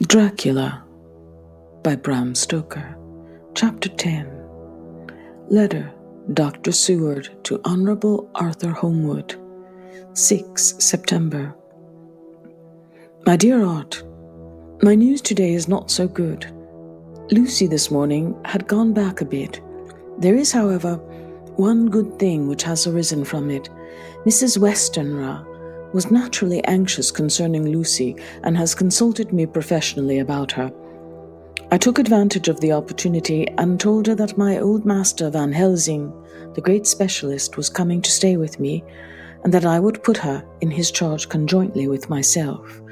Dracula by Bram Stoker. Chapter 10. Letter, Dr. Seward to Honourable Arthur Holmwood. 6 September. My dear Art, my news today is not so good. Lucy this morning had gone back a bit. There is, however, one good thing which has arisen from it. Mrs. Westenra was naturally anxious concerning Lucy and has consulted me professionally about her. I took advantage of the opportunity and told her that my old master Van Helsing, the great specialist, was coming to stay with me, and that I would put her in his charge conjointly with myself.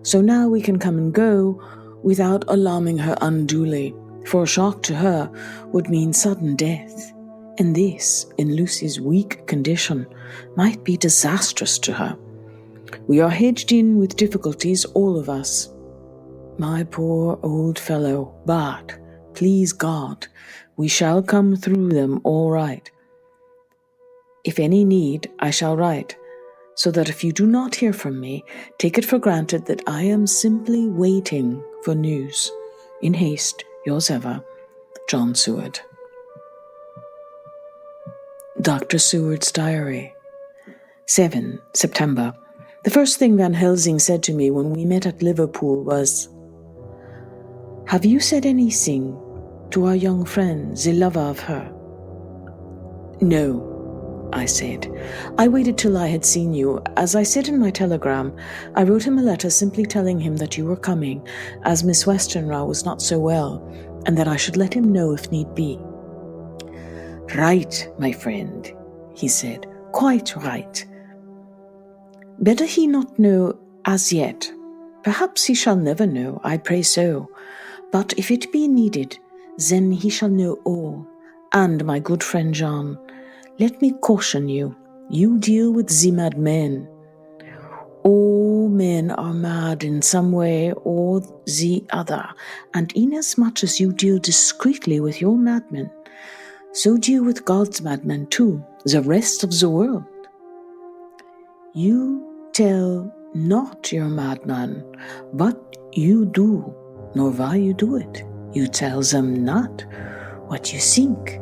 So now we can come and go without alarming her unduly, for a shock to her would mean sudden death, and this, in Lucy's weak condition, might be disastrous to her. We are hedged in with difficulties, all of us. My poor old fellow, but, please God, we shall come through them all right. If any need, I shall write, so that if you do not hear from me, take it for granted that I am simply waiting for news. In haste, yours ever, John Seward. Dr. Seward's Diary. 7 September. The first thing Van Helsing said to me when we met at Liverpool was, "Have you said anything to our young friend, the lover of her?" "No," I said. "I waited till I had seen you. As I said in my telegram, I wrote him a letter simply telling him that you were coming, as Miss Westenra was not so well, and that I should let him know if need be." "Right, my friend," he said. "Quite right. Better he not know as yet. Perhaps he shall never know, I pray so. But if it be needed, then he shall know all. And, my good friend John, let me caution you, you deal with the mad men. All men are mad in some way or the other, and inasmuch as you deal discreetly with your madmen, so deal with God's madmen too, the rest of the world. You tell not your madman, but you do, nor why you do it. You tell them not what you think.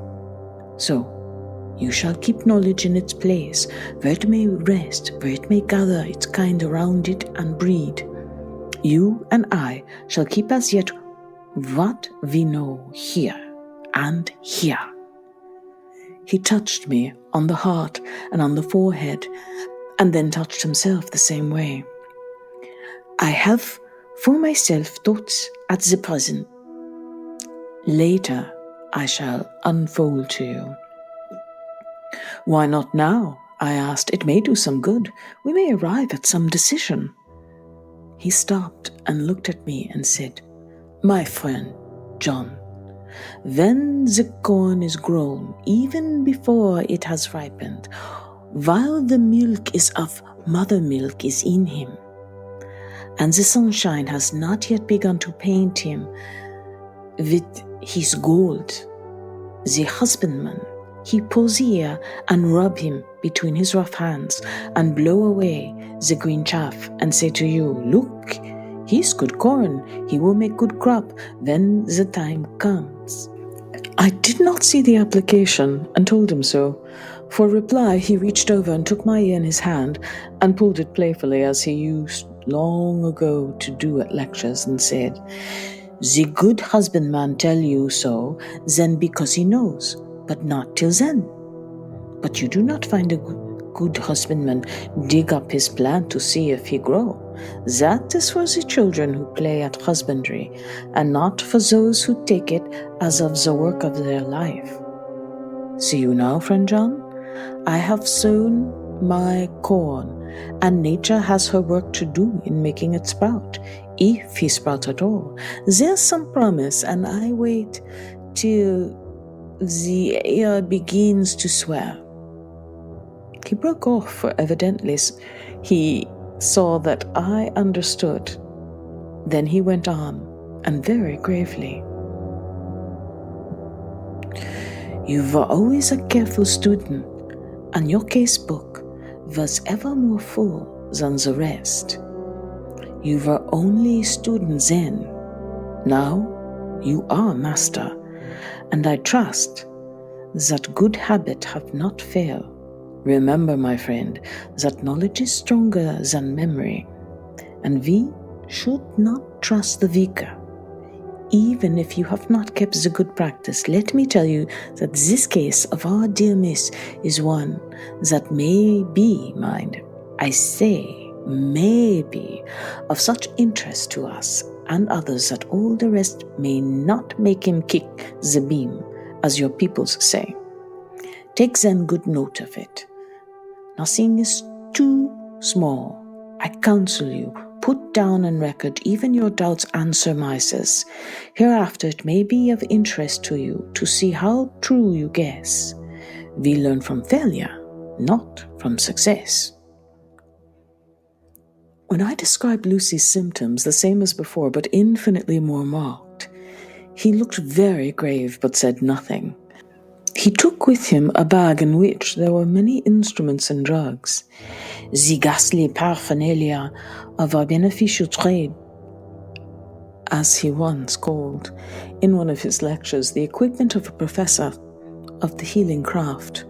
So, you shall keep knowledge in its place, where it may rest, where it may gather its kind around it and breed. You and I shall keep as yet what we know here and here." He touched me on the heart and on the forehead, and then touched himself the same way. "I have for myself thoughts at the present. Later I shall unfold to you." "Why not now?" I asked. "It may do some good. We may arrive at some decision." He stopped and looked at me and said, "My friend, John, when the corn is grown, even before it has ripened, while the milk is of mother milk is in him, and the sunshine has not yet begun to paint him with his gold, the husbandman, he pulls the air and rub him between his rough hands and blow away the green chaff and say to you, 'Look, he's good corn, he will make good crop when the time comes.'" I did not see the application and told him so. For reply, he reached over and took my ear in his hand and pulled it playfully as he used long ago to do at lectures, and said, "The good husbandman tell you so then because he knows, but not till then. But you do not find a good husbandman dig up his plant to see if he grow. That is for the children who play at husbandry, and not for those who take it as of the work of their life. See you now, friend John? I have sown my corn, and nature has her work to do in making it sprout, if he sprout at all. There's some promise, and I wait till the air begins to swell." He broke off, for evidently he saw that I understood. Then he went on, and very gravely, "You were always a careful student, and your case book was ever more full than the rest. You were only student then. Now you are master, and I trust that good habit have not failed. Remember, my friend, that knowledge is stronger than memory, and we should not trust the weaker. Even if you have not kept the good practice, let me tell you that this case of our dear Miss is one that may be, mind, I say, may be of such interest to us and others that all the rest may not make him kick the beam, as your peoples say. Take then good note of it. Nothing is too small. I counsel you, put down on record even your doubts and surmises. Hereafter it may be of interest to you to see how true you guess. We learn from failure, not from success. When I described Lucy's symptoms, the same as before, but infinitely more marked, he looked very grave but said nothing. He took with him a bag in which there were many instruments and drugs, the ghastly paraphernalia of our beneficial trade, as he once called, in one of his lectures, the equipment of a professor of the healing craft.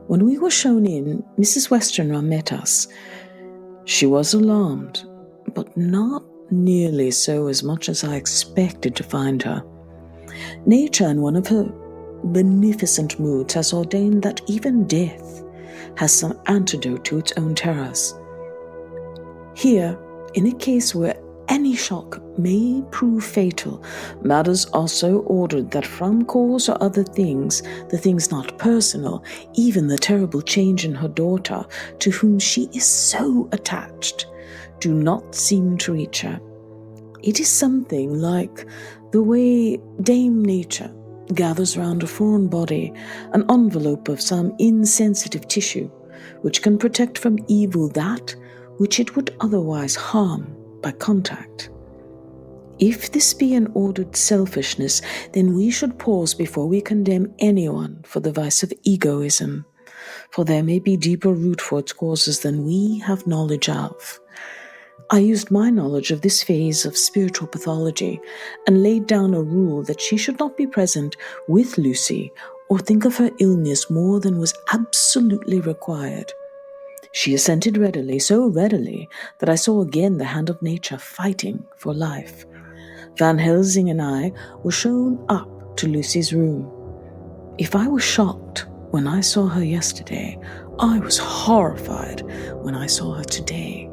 When we were shown in, Mrs. Westenra met us. She was alarmed, but not nearly so as much as I expected to find her. Nature, in one of her beneficent moods, has ordained that even death has some antidote to its own terrors. Here, in a case where any shock may prove fatal, matters are so ordered that from cause or other things, the things not personal, even the terrible change in her daughter, to whom she is so attached, do not seem to reach her. It is something like the way Dame Nature gathers round a foreign body an envelope of some insensitive tissue, which can protect from evil that which it would otherwise harm by contact. If this be an ordered selfishness, then we should pause before we condemn anyone for the vice of egoism, for there may be deeper root for its causes than we have knowledge of. I used my knowledge of this phase of spiritual pathology and laid down a rule that she should not be present with Lucy or think of her illness more than was absolutely required. She assented readily, so readily that I saw again the hand of nature fighting for life. Van Helsing and I were shown up to Lucy's room. If I was shocked when I saw her yesterday, I was horrified when I saw her today.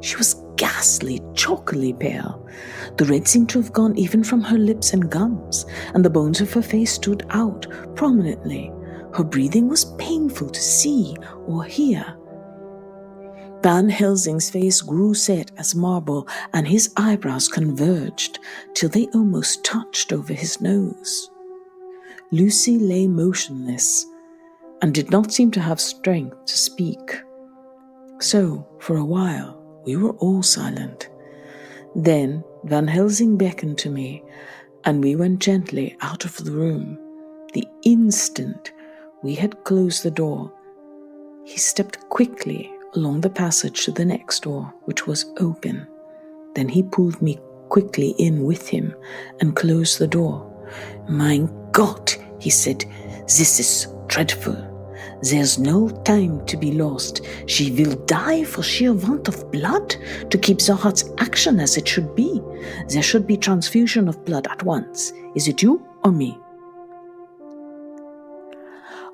She was ghastly, chalkily pale. The red seemed to have gone even from her lips and gums, and the bones of her face stood out prominently. Her breathing was painful to see or hear. Van Helsing's face grew set as marble, and his eyebrows converged till they almost touched over his nose. Lucy lay motionless, and did not seem to have strength to speak. So, for a while, we were all silent. Then Van Helsing beckoned to me, and we went gently out of the room. The instant we had closed the door, he stepped quickly along the passage to the next door, which was open. Then he pulled me quickly in with him and closed the door. "Mein Gott," he said, "this is dreadful. There's no time to be lost. She will die for sheer want of blood to keep the heart's action as it should be. There should be transfusion of blood at once. Is it you or me?"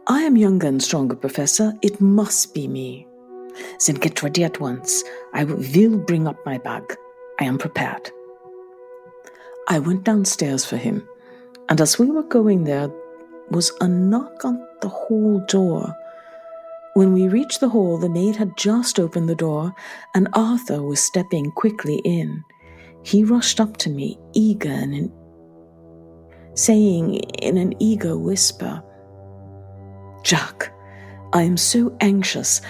"I am younger and stronger, Professor. It must be me." "Then get ready at once. I will bring up my bag. I am prepared." I went downstairs for him, and as we were going there was a knock on the hall door. When we reached the hall, the maid had just opened the door, and Arthur was stepping quickly in. He rushed up to me, saying in an eager whisper, "Jack, I am so anxious.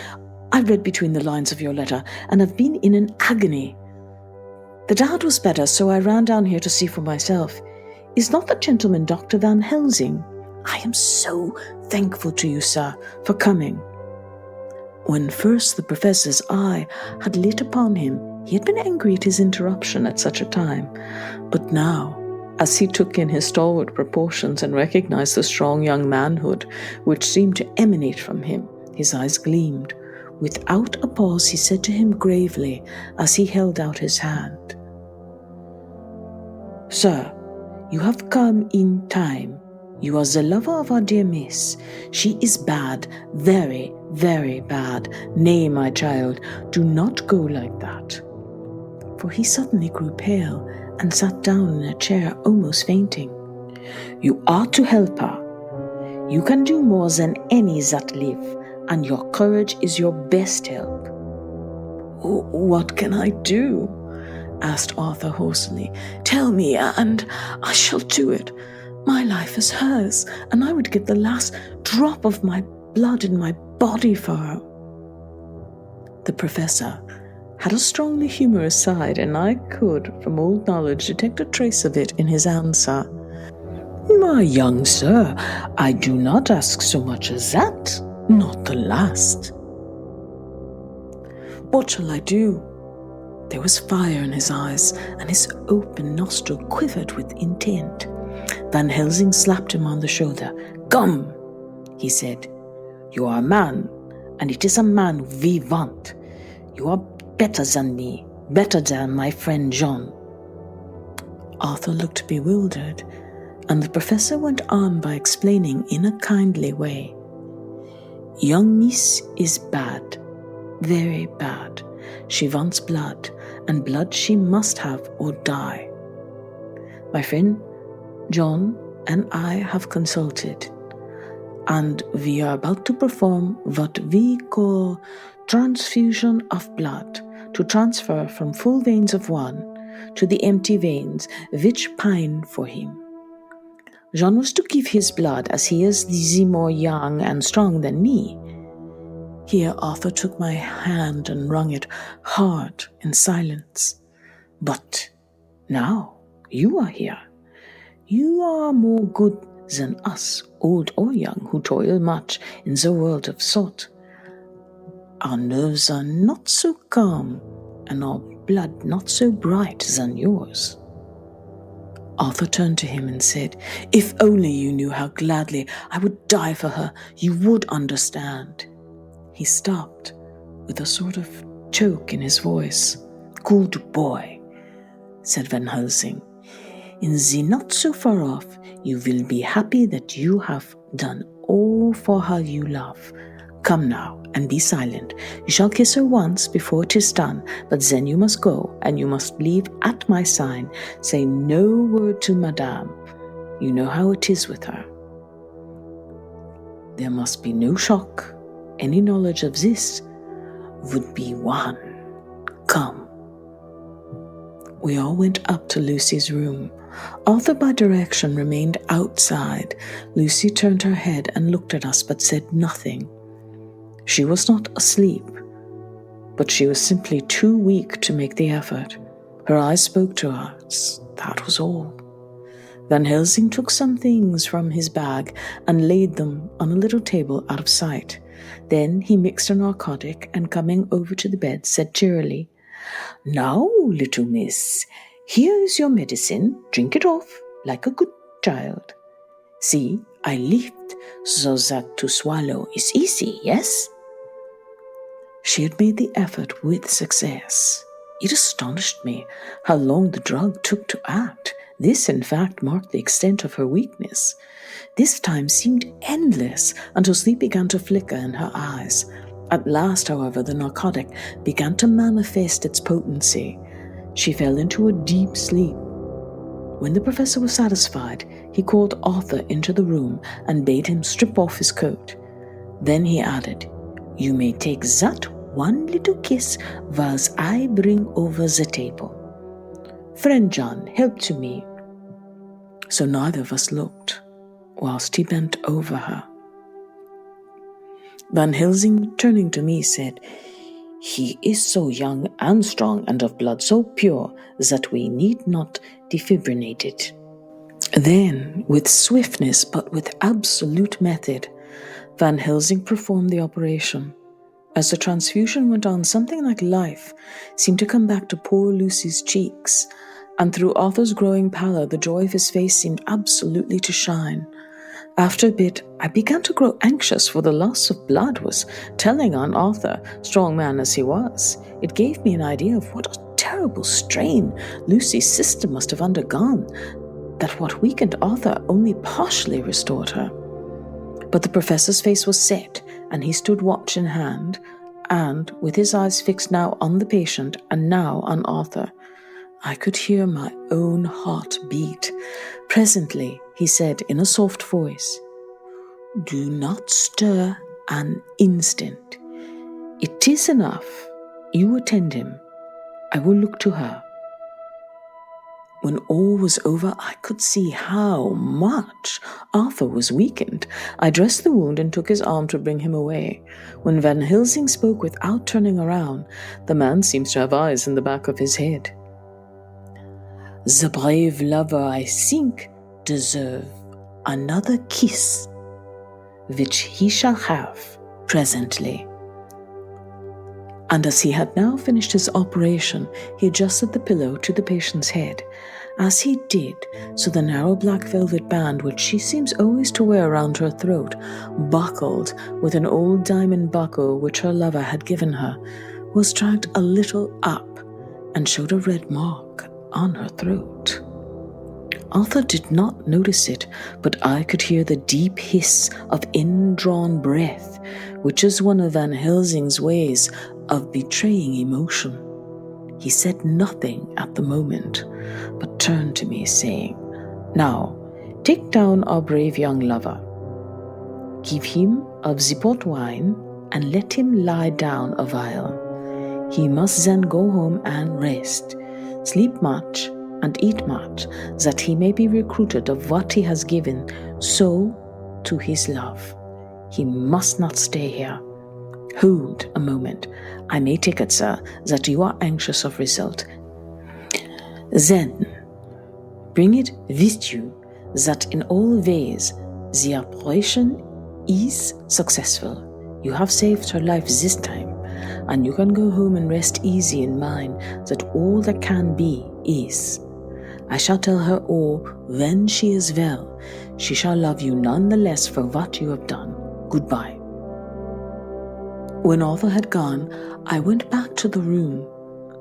I read between the lines of your letter, and have been in an agony. The dad was better, so I ran down here to see for myself. Is not the gentleman Dr. Van Helsing? I am so thankful to you, sir, for coming." When first the professor's eye had lit upon him, He had been angry at his interruption at such a time, but now, as he took in his stalwart proportions and recognized the strong young manhood which seemed to emanate from him, his eyes gleamed. Without a pause, he said to him gravely as he held out his hand, "Sir, you have come in time. You are the lover of our dear miss. She is bad, very, very bad. Nay, my child, do not go like that." For he suddenly grew pale and sat down in a chair, almost fainting. "You are to help her. You can do more than any that live, and your courage is your best help." "What can I do?" asked Arthur hoarsely. "Tell me, and I shall do it. My life is hers, and I would give the last drop of my blood in my body for her." The professor had a strongly humorous side, and I could, from old knowledge, detect a trace of it in his answer. "My young sir, I do not ask so much as that, not the last." "What shall I do?" There was fire in his eyes, and his open nostril quivered with intent. Van Helsing slapped him on the shoulder. "Come," he said. "You are a man, and it is a man we want. You are better than me, better than my friend John." Arthur looked bewildered, and the professor went on by explaining in a kindly way. "Young miss is bad, very bad. She wants blood, and blood she must have or die. My friend John and I have consulted, and we are about to perform what we call transfusion of blood, to transfer from full veins of one to the empty veins which pine for him. John was to give his blood, as he is the more young and strong than me." Here Arthur took my hand and wrung it hard in silence. "But now you are here. You are more good than us, old or young, who toil much in the world of thought. Our nerves are not so calm, and our blood not so bright than yours." Arthur turned to him and said, "If only you knew how gladly I would die for her, you would understand." He stopped, with a sort of choke in his voice. "Good boy," said Van Helsing. "In the not so far off, you will be happy that you have done all for her you love. Come now, and be silent. You shall kiss her once before it is done, but then you must go, and you must leave at my sign. Say no word to Madame. You know how it is with her. There must be no shock. Any knowledge of this would be one. Come." We all went up to Lucy's room. Arthur, by direction, remained outside. Lucy turned her head and looked at us, but said nothing. She was not asleep, but she was simply too weak to make the effort. Her eyes spoke to us, that was all. Van Helsing took some things from his bag and laid them on a little table out of sight. Then he mixed a narcotic, and coming over to the bed, said cheerily, "Now, little miss, here is your medicine. Drink it off like a good child. See, I lift so that to swallow is easy, yes?" She had made the effort with success. It astonished me how long the drug took to act. This, in fact, marked the extent of her weakness. This time seemed endless until sleep began to flicker in her eyes. At last, however, the narcotic began to manifest its potency. She fell into a deep sleep. When the professor was satisfied, he called Arthur into the room and bade him strip off his coat. Then he added, "You may take that one little kiss whilst I bring over the table. Friend John, help to me." So neither of us looked, whilst he bent over her. Van Helsing, turning to me, said, "He is so young and strong, and of blood so pure, that we need not defibrillate it." Then, with swiftness but with absolute method, Van Helsing performed the operation. As the transfusion went on, something like life seemed to come back to poor Lucy's cheeks, and through Arthur's growing pallor, the joy of his face seemed absolutely to shine. After a bit, I began to grow anxious, for the loss of blood was telling on Arthur, strong man as he was. It gave me an idea of what a terrible strain Lucy's system must have undergone, that what weakened Arthur only partially restored her. But the professor's face was set, and he stood watch in hand, and, with his eyes fixed now on the patient and now on Arthur, I could hear my own heart beat. Presently, he said in a soft voice, "Do not stir an instant. It is enough. You attend him. I will look to her." When all was over, I could see how much Arthur was weakened. I dressed the wound and took his arm to bring him away. When Van Helsing spoke without turning around, the man seems to have eyes in the back of his head. "The brave lover, I think, deserve another kiss, which he shall have presently." And as he had now finished his operation, he adjusted the pillow to the patient's head. As he did, so the narrow black velvet band, which she seems always to wear around her throat, buckled with an old diamond buckle which her lover had given her, was dragged a little up and showed a red mark on her throat. Arthur did not notice it, but I could hear the deep hiss of indrawn breath, which is one of Van Helsing's ways of betraying emotion. He said nothing at the moment, but turned to me, saying, "Now, take down our brave young lover. Give him of the port wine, and let him lie down a while. He must then go home and rest, sleep much, and eat much, that he may be recruited of what he has given so to his love. He must not stay here. Hold a moment. I may take it, sir, that you are anxious of result. Then bring it with you, that in all ways the operation is successful. You have saved her life this time, and you can go home and rest easy in mind that all that can be is. I shall tell her all when she is well. She shall love you none the less for what you have done. Goodbye." When Arthur had gone, I went back to the room.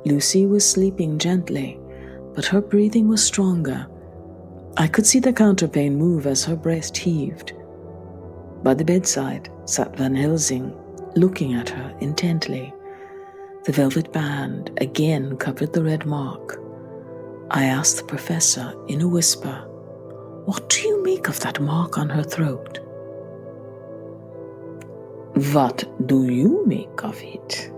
Lucy was sleeping gently, but her breathing was stronger. I could see the counterpane move as her breast heaved. By the bedside sat Van Helsing, looking at her intently. The velvet band again covered the red mark. I asked the professor in a whisper, "What do you make of that mark on her throat?" "What do you make of it?"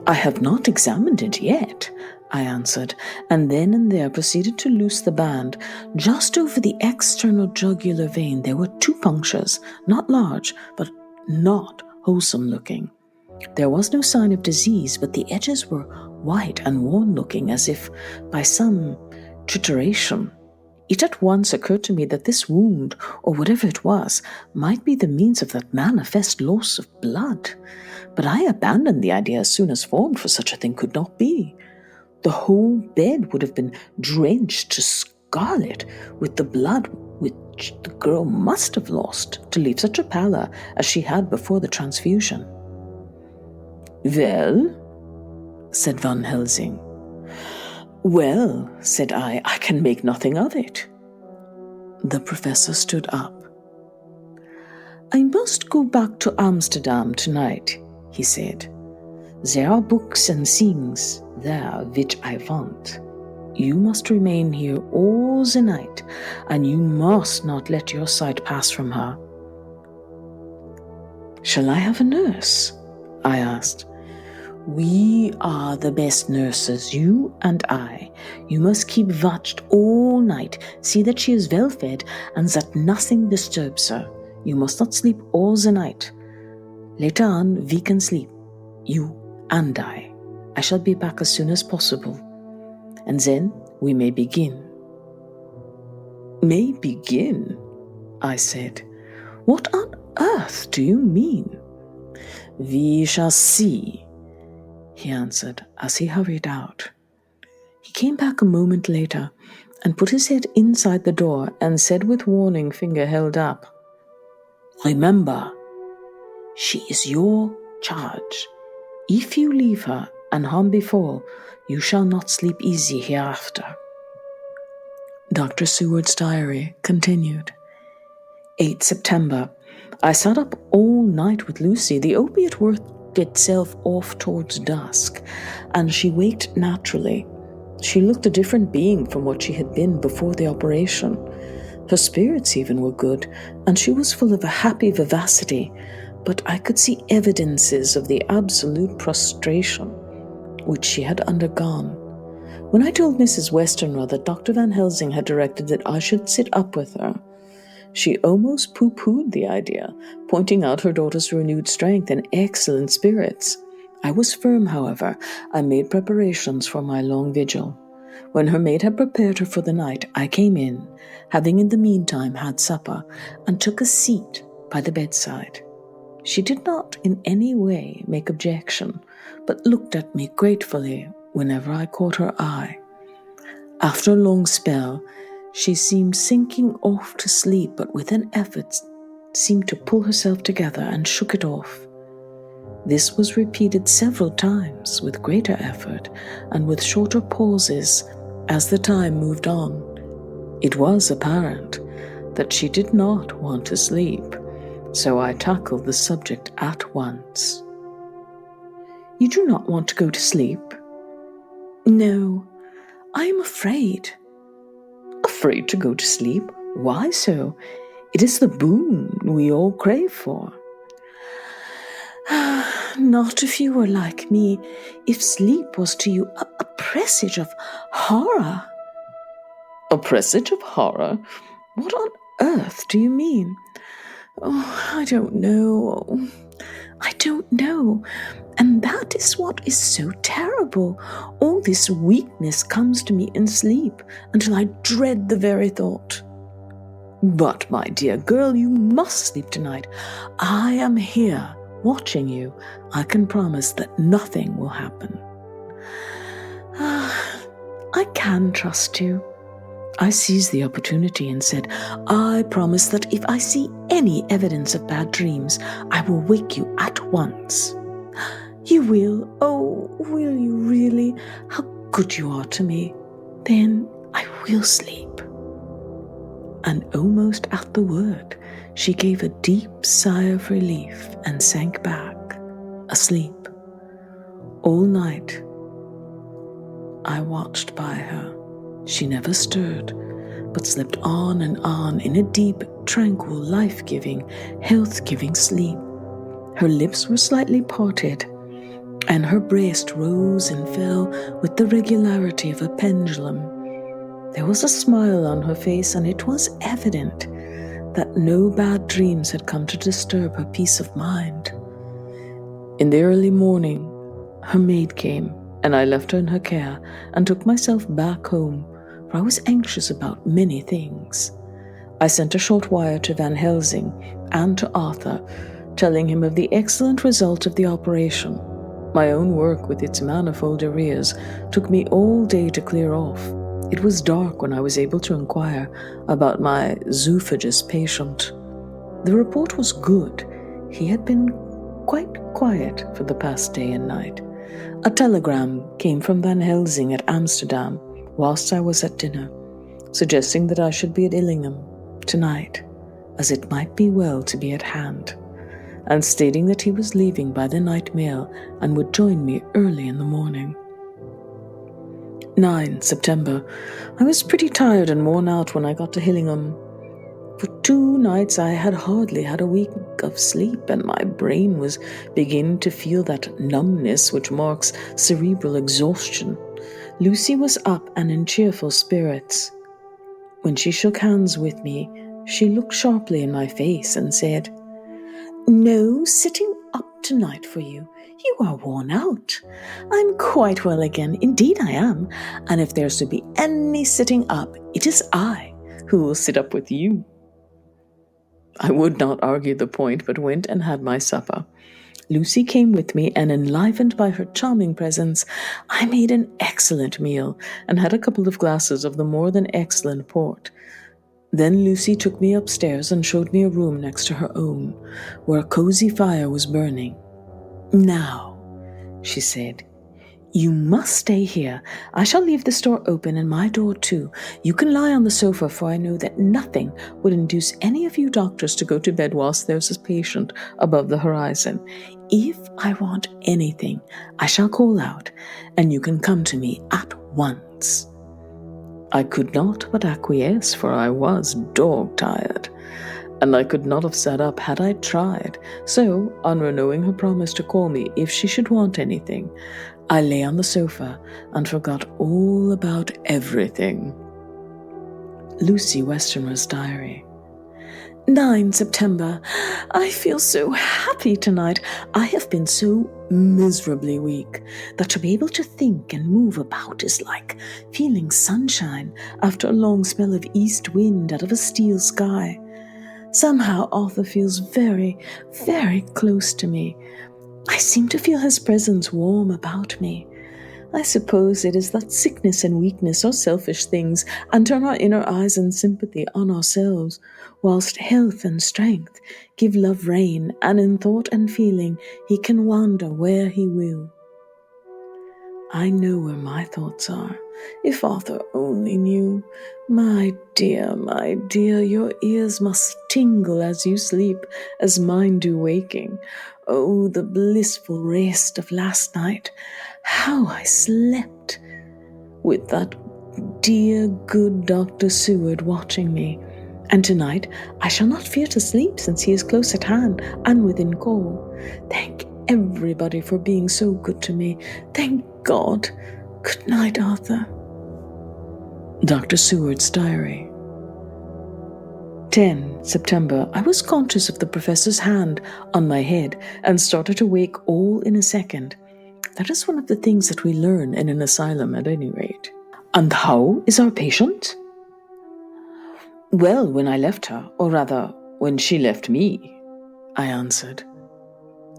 "I have not examined it yet," I answered, and then and there proceeded to loose the band. Just over the external jugular vein there were 2 punctures, not large, but not wholesome looking. There was no sign of disease, but the edges were white and worn-looking, as if by some trituration. It at once occurred to me that this wound, or whatever it was, might be the means of that manifest loss of blood. But I abandoned the idea as soon as formed, for such a thing could not be. The whole bed would have been drenched to scarlet with the blood which the girl must have lost to leave such a pallor as she had before the transfusion. "Well?" said Van Helsing. "Well," said I can make nothing of it." The professor stood up. "I must go back to Amsterdam tonight," he said. "There are books and things there which I want. You must remain here all the night, and you must not let your sight pass from her." "Shall I have a nurse?" I asked. "We are the best nurses, you and I. You must keep watched all night, see that she is well fed, and that nothing disturbs her. You must not sleep all the night. Later on, we can sleep, you and I. I shall be back as soon as possible, and then we may begin." "May begin?" I said. "What on earth do you mean?" "We shall see," he answered as he hurried out. He came back a moment later and put his head inside the door and said with warning finger held up, "Remember, she is your charge. If you leave her and harm befall, you shall not sleep easy hereafter." Dr. Seward's diary continued. 8 September. I sat up all night with Lucy. The opiate worked itself off towards dusk, and she waked naturally. She looked a different being from what she had been before the operation. Her spirits even were good, and she was full of a happy vivacity, but I could see evidences of the absolute prostration which she had undergone. When I told Mrs. Westenra that Dr. Van Helsing had directed that I should sit up with her, she almost pooh-poohed the idea, pointing out her daughter's renewed strength and excellent spirits. I was firm, however. I made preparations for my long vigil. When her maid had prepared her for the night, I came in, having in the meantime had supper, and took a seat by the bedside. She did not in any way make objection, but looked at me gratefully whenever I caught her eye. After a long spell, she seemed sinking off to sleep, but with an effort seemed to pull herself together and shook it off. This was repeated several times with greater effort and with shorter pauses as the time moved on. It was apparent that she did not want to sleep, so I tackled the subject at once. "You do not want to go to sleep?" "No, I am afraid." "Afraid to go to sleep? Why so? It is the boon we all crave for." "Not if you were like me. If sleep was to you a presage of horror." "A presage of horror? What on earth do you mean?" "Oh, I don't know. And that is what is so terrible. All this weakness comes to me in sleep until I dread the very thought." "But, my dear girl, you must sleep tonight. I am here, watching you. I can promise that nothing will happen." "I can trust you." I seized the opportunity and said, "I promise that if I see any evidence of bad dreams, I will wake you at once." "You will? Oh, will you really? How good you are to me. Then I will sleep." And almost at the word, she gave a deep sigh of relief and sank back, asleep. All night, I watched by her. She never stirred, but slept on and on in a deep, tranquil, life-giving, health-giving sleep. Her lips were slightly parted, and her breast rose and fell with the regularity of a pendulum. There was a smile on her face, and it was evident that no bad dreams had come to disturb her peace of mind. In the early morning, her maid came, and I left her in her care and took myself back home, for I was anxious about many things. I sent a short wire to Van Helsing and to Arthur, telling him of the excellent result of the operation. My own work, with its manifold arrears, took me all day to clear off. It was dark when I was able to inquire about my zoophagous patient. The report was good. He had been quite quiet for the past day and night. A telegram came from Van Helsing at Amsterdam whilst I was at dinner, suggesting that I should be at Illingham tonight, as it might be well to be at hand, and stating that he was leaving by the night mail and would join me early in the morning. 9 September. I was pretty tired and worn out when I got to Hillingham. For 2 nights I had hardly had a week of sleep, and my brain was beginning to feel that numbness which marks cerebral exhaustion. Lucy was up and in cheerful spirits. When she shook hands with me, she looked sharply in my face and said, "No sitting up tonight for you. You are worn out." "I'm quite well again, indeed I am, and if there's to be any sitting up, it is I who will sit up with you." I would not argue the point, but went and had my supper. Lucy came with me, and enlivened by her charming presence, I made an excellent meal and had a couple of glasses of the more than excellent port. Then Lucy took me upstairs and showed me a room next to her own, where a cozy fire was burning. "Now," she said, "you must stay here. I shall leave this door open and my door too. You can lie on the sofa, for I know that nothing would induce any of you doctors to go to bed whilst there's a patient above the horizon. If I want anything, I shall call out, and you can come to me at once." I could not but acquiesce, for I was dog-tired, and I could not have sat up had I tried. So, on renewing her promise to call me if she should want anything, I lay on the sofa and forgot all about everything. Lucy Westenra's diary. 9 September. I feel so happy tonight. I have been so miserably weak that to be able to think and move about is like feeling sunshine after a long spell of east wind out of a steel sky. Somehow Arthur feels very, very close to me. I seem to feel his presence warm about me. I suppose it is that sickness and weakness are selfish things and turn our inner eyes and sympathy on ourselves, whilst health and strength give love rein, and in thought and feeling he can wander where he will. I know where my thoughts are. If Arthur only knew. My dear, your ears must tingle as you sleep, as mine do waking. Oh, the blissful rest of last night. How I slept, with that dear good Dr. Seward watching me. And tonight I shall not fear to sleep, since he is close at hand and within call. Thank everybody for being so good to me. Thank God. Good night, Arthur. Dr. Seward's diary. 10 September. I was conscious of the professor's hand on my head and started to wake all in a second. That is one of the things that we learn in an asylum at any rate. "And how is our patient?" "Well, when I left her, or rather, when she left me," I answered.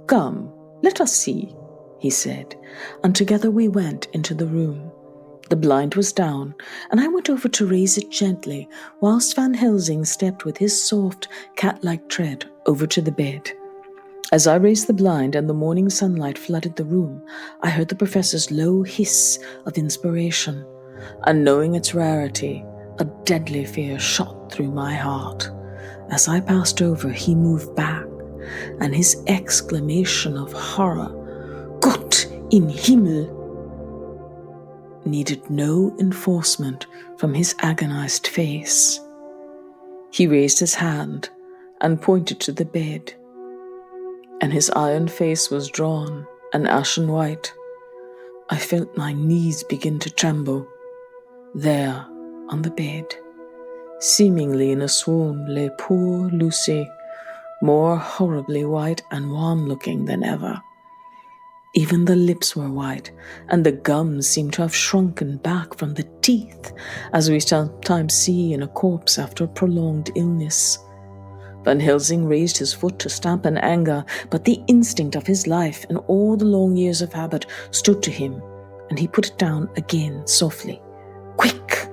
"Come, let us see," he said, and together we went into the room. The blind was down, and I went over to raise it gently, whilst Van Helsing stepped with his soft, cat-like tread over to the bed. As I raised the blind and the morning sunlight flooded the room, I heard the professor's low hiss of inspiration, and knowing its rarity, a deadly fear shot through my heart. As I passed over, he moved back, and his exclamation of horror, "Gott im Himmel!" needed no enforcement from his agonized face. He raised his hand and pointed to the bed, and his iron face was drawn and ashen white. I felt my knees begin to tremble. There, on the bed, seemingly in a swoon, lay poor Lucy, more horribly white and wan-looking than ever. Even the lips were white, and the gums seemed to have shrunken back from the teeth, as we sometimes see in a corpse after prolonged illness. Van Helsing raised his foot to stamp in anger, but the instinct of his life and all the long years of habit stood to him, and he put it down again softly. "Quick,"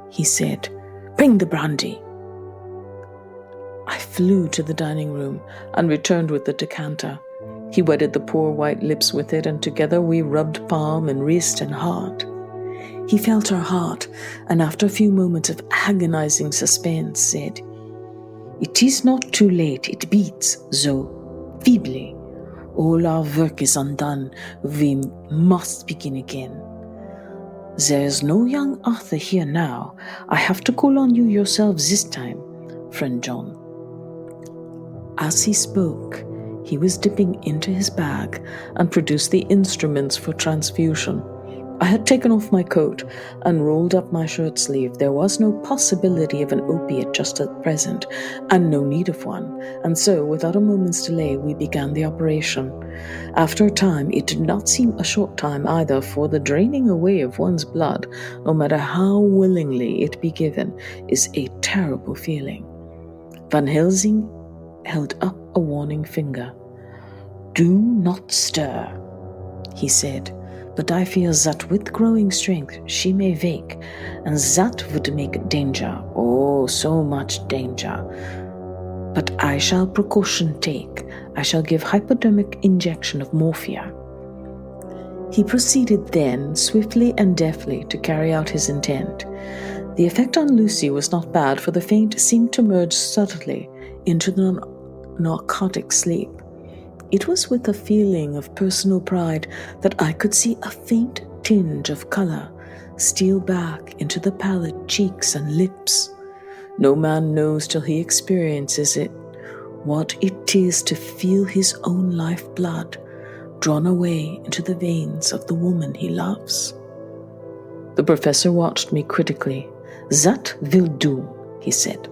he said, "bring the brandy." I flew to the dining room and returned with the decanter. He wetted the poor white lips with it, and together we rubbed palm and wrist and heart. He felt her heart, and after a few moments of agonizing suspense said, "It is not too late, it beats, so feebly. All our work is undone, we must begin again. There is no young Arthur here now. I have to call on you yourselves this time, friend John." As he spoke, he was dipping into his bag and produced the instruments for transfusion. I had taken off my coat and rolled up my shirt sleeve. There was no possibility of an opiate just at present, and no need of one, and so, without a moment's delay, we began the operation. After a time, it did not seem a short time either, for the draining away of one's blood, no matter how willingly it be given, is a terrible feeling. Van Helsing held up a warning finger. Do not stir, he said, but I fear that with growing strength she may wake, and that would make danger, oh, so much danger. But I shall precaution take. I shall give hypodermic injection of morphia. He proceeded then, swiftly and deftly, to carry out his intent. The effect on Lucy was not bad, for the faint seemed to merge subtly into the narcotic sleep. It was with a feeling of personal pride that I could see a faint tinge of color steal back into the pallid cheeks and lips. No man knows till he experiences it what it is to feel his own lifeblood drawn away into the veins of the woman he loves. The professor watched me critically. "That will do," he said.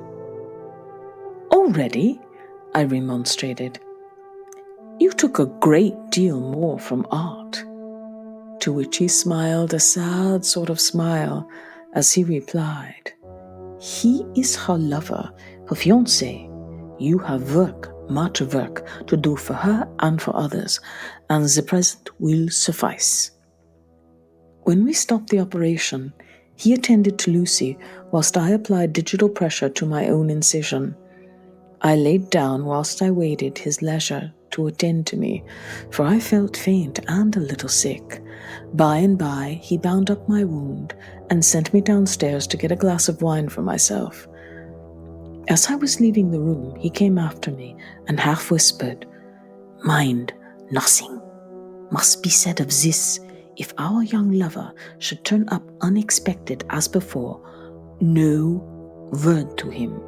"Already?" I remonstrated. "You took a great deal more from art." To which he smiled a sad sort of smile as he replied, "He is her lover, her fiancé. You have much work to do for her and for others, and the present will suffice." When we stopped the operation, he attended to Lucy whilst I applied digital pressure to my own incision. I laid down whilst I waited his leisure to attend to me, for I felt faint and a little sick. By and by, he bound up my wound and sent me downstairs to get a glass of wine for myself. As I was leaving the room, he came after me and half whispered, "Mind, nothing must be said of this. If our young lover should turn up unexpected as before, no word to him.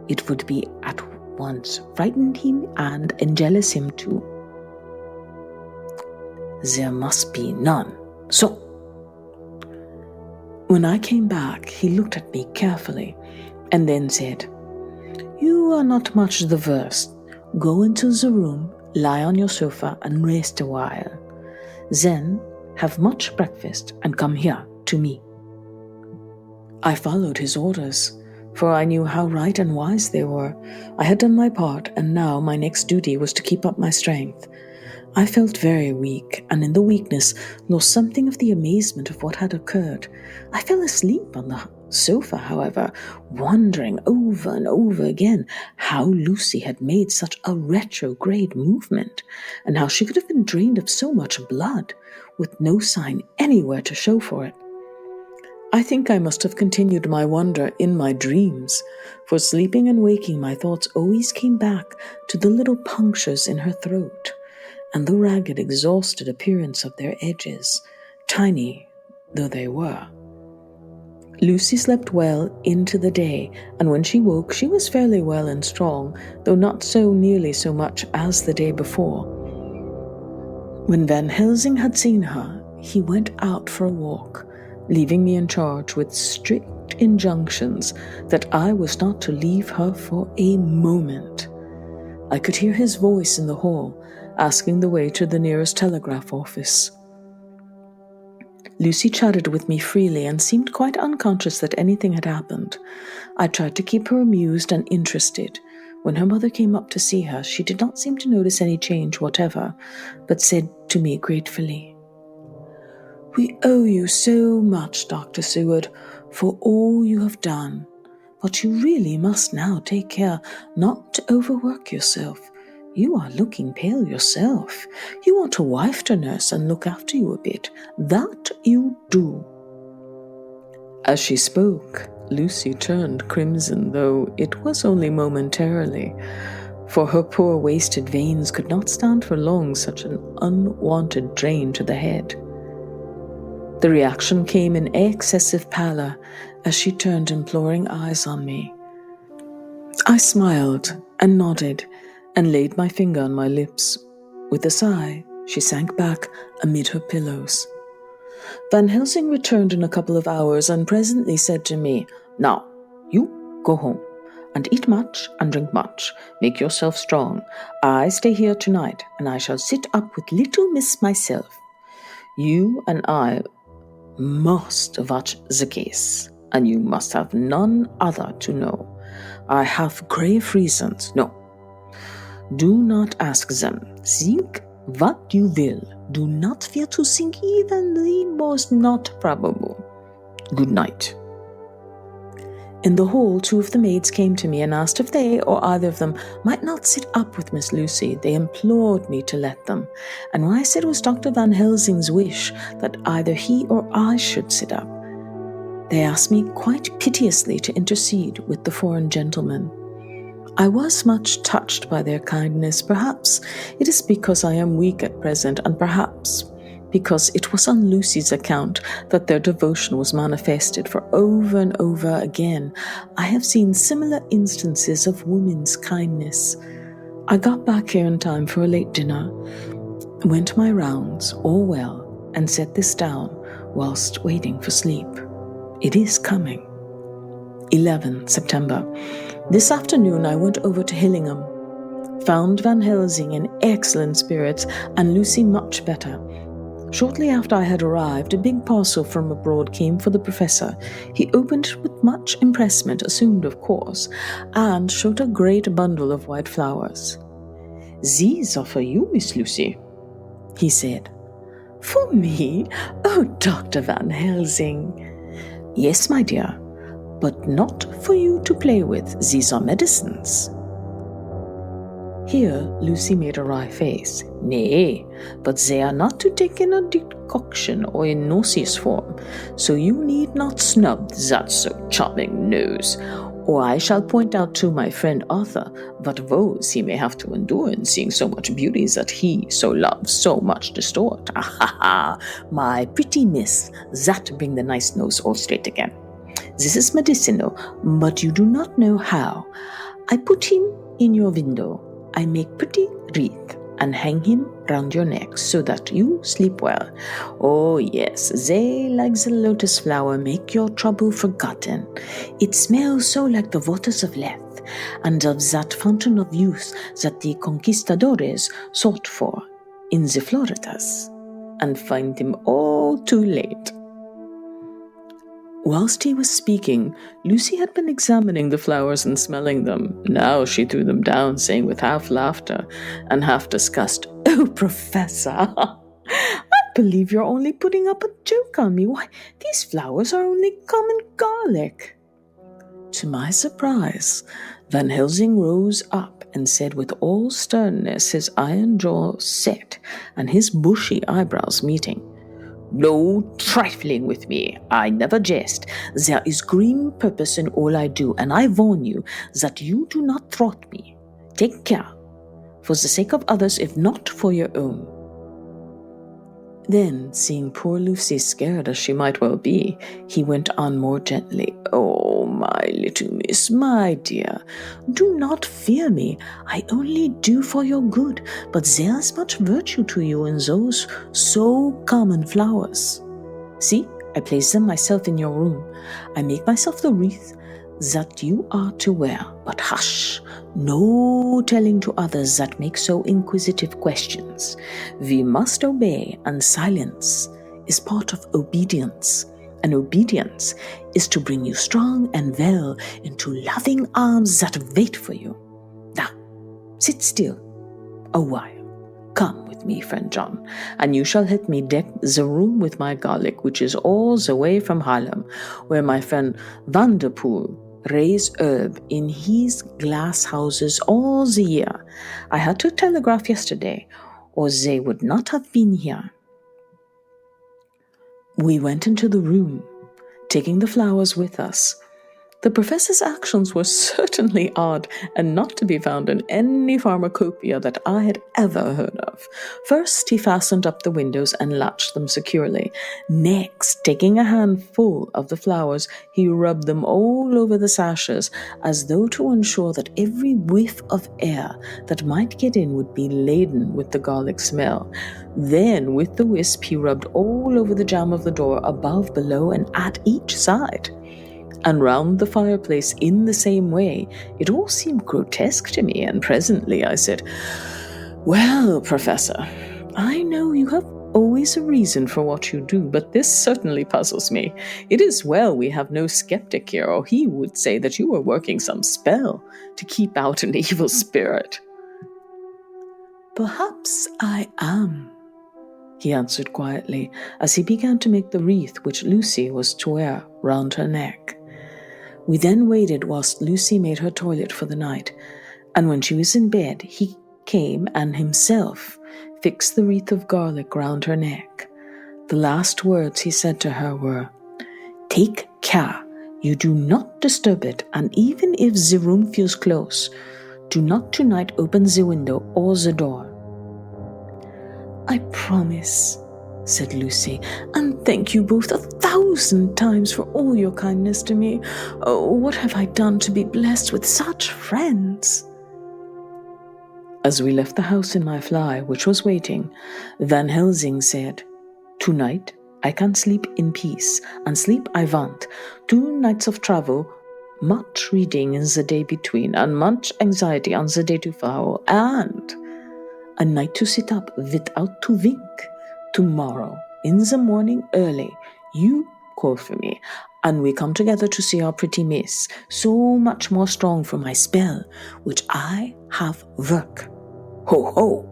It would be at once frighten him and jealous him too. There must be none. So." When I came back, he looked at me carefully and then said, "You are not much the worst. Go into the room, lie on your sofa and rest a while. Then have much breakfast and come here to me." I followed his orders, for I knew how right and wise they were. I had done my part, and now my next duty was to keep up my strength. I felt very weak, and in the weakness lost something of the amazement of what had occurred. I fell asleep on the sofa, however, wondering over and over again how Lucy had made such a retrograde movement, and how she could have been drained of so much blood, with no sign anywhere to show for it. I think I must have continued my wonder in my dreams, for sleeping and waking my thoughts always came back to the little punctures in her throat, and the ragged, exhausted appearance of their edges, tiny though they were. Lucy slept well into the day, and when she woke she was fairly well and strong, though not so nearly so much as the day before. When Van Helsing had seen her, he went out for a walk, leaving me in charge with strict injunctions that I was not to leave her for a moment. I could hear his voice in the hall, asking the way to the nearest telegraph office. Lucy chatted with me freely and seemed quite unconscious that anything had happened. I tried to keep her amused and interested. When her mother came up to see her, she did not seem to notice any change whatever, but said to me gratefully, "We owe you so much, Dr. Seward, for all you have done. But you really must now take care not to overwork yourself. You are looking pale yourself. You want a wife to nurse and look after you a bit. That you do." As she spoke, Lucy turned crimson, though it was only momentarily, for her poor wasted veins could not stand for long such an unwanted drain to the head. The reaction came in excessive pallor as she turned imploring eyes on me. I smiled and nodded and laid my finger on my lips. With a sigh, she sank back amid her pillows. Van Helsing returned in a couple of hours and presently said to me, "Now, you go home and eat much and drink much. Make yourself strong. I stay here tonight, and I shall sit up with little miss myself. You and I must watch the case, and you must have none other to know. I have grave reasons. No, do not ask them. Think What you will, do not fear to think even the most not probable. Good night. In the hall, 2 of the maids came to me and asked if they or either of them might not sit up with Miss Lucy. They implored me to let them, and when I said it was Dr. Van Helsing's wish that either he or I should sit up, they asked me quite piteously to intercede with the foreign gentleman. I was much touched by their kindness. Perhaps it is because I am weak at present, and perhaps because it was on Lucy's account that their devotion was manifested, for over and over again I have seen similar instances of women's kindness. I got back here in time for a late dinner, went my rounds, all well, and set this down whilst waiting for sleep. It is coming. 11 September. This afternoon I went over to Hillingham, found Van Helsing in excellent spirits and Lucy much better. Shortly after I had arrived, a big parcel from abroad came for the professor. He opened it with much empressement, assumed of course, and showed a great bundle of white flowers. "These are for you, Miss Lucy," he said. "For me? Oh, Dr. Van Helsing." "Yes, my dear, but not for you to play with. These are medicines." Here Lucy made a wry face. "Nay, but they are not to take in a decoction or in nauseous form, so you need not snub that so charming nose, or I shall point out to my friend Arthur what woes he may have to endure in seeing so much beauty that he so loves so much distort. Ah ha ha, my pretty miss, that bring the nice nose all straight again. This is medicinal, but you do not know how. I put him in your window. I make pretty wreath and hang him round your neck so that you sleep well. Oh yes, they, like the lotus flower, make your trouble forgotten. It smells so like the waters of Lethe, and of that fountain of youth that the conquistadores sought for in the Floridas, and find him all too late." Whilst he was speaking, Lucy had been examining the flowers and smelling them. Now she threw them down, saying with half laughter and half disgust, "Oh, Professor, I believe you're only putting up a joke on me. Why, these flowers are only common garlic." To my surprise, Van Helsing rose up and said with all sternness, his iron jaw set and his bushy eyebrows meeting, "No trifling with me. I never jest. There is grim purpose in all I do, and I warn you that you do not thwart me. Take care, for the sake of others, if not for your own." Then, seeing poor Lucy scared as she might well be, he went on more gently, "Oh, my little miss, my dear, do not fear me. I only do for your good, but there's much virtue to you in those so common flowers. See, I place them myself in your room. I make myself the wreath that you are to wear, but hush, no telling to others that make so inquisitive questions. We must obey, and silence is part of obedience, and obedience is to bring you strong and well into loving arms that wait for you. Now, sit still a while. Come with me, friend John, and you shall help me deck the room with my garlic, which is all the way from Haarlem, where my friend Vanderpoel raise herb in his glass houses all the year. I had to telegraph yesterday, or they would not have been here." We went into the room, taking the flowers with us. The professor's actions were certainly odd and not to be found in any pharmacopoeia that I had ever heard of. First, he fastened up the windows and latched them securely. Next, taking a handful of the flowers, he rubbed them all over the sashes, as though to ensure that every whiff of air that might get in would be laden with the garlic smell. Then, with the wisp, he rubbed all over the jamb of the door, above, below, and at each side, and round the fireplace in the same way. It all seemed grotesque to me, and presently I said, "Well, Professor, I know you have always a reason for what you do, but this certainly puzzles me. It is well we have no skeptic here, or he would say that you were working some spell to keep out an evil spirit." Perhaps I am, he answered quietly as he began to make the wreath which Lucy was to wear round her neck. We then waited whilst Lucy made her toilet for the night, and when she was in bed, he came and himself fixed the wreath of garlic round her neck. The last words he said to her were, "Take care, you do not disturb it, and even if the room feels close, do not tonight open the window or the door." "I promise," said Lucy, "and thank you both 1,000 times for all your kindness to me. Oh, what have I done to be blessed with such friends?" As we left the house in my fly, which was waiting, Van Helsing said, "Tonight I can sleep in peace, and sleep I want. 2 nights of travel, much reading in the day between, and much anxiety on the day to follow, and a night to sit up without to wink. Tomorrow, in the morning early, you call for me, and we come together to see our pretty miss, so much more strong for my spell, which I have work. Ho, ho!"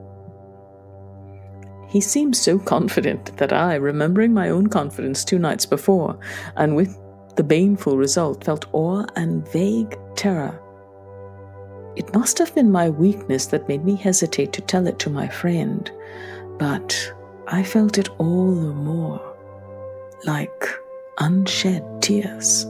He seemed so confident that I, remembering my own confidence 2 nights before, and with the baneful result, felt awe and vague terror. It must have been my weakness that made me hesitate to tell it to my friend, but I felt it all the more, like unshed tears.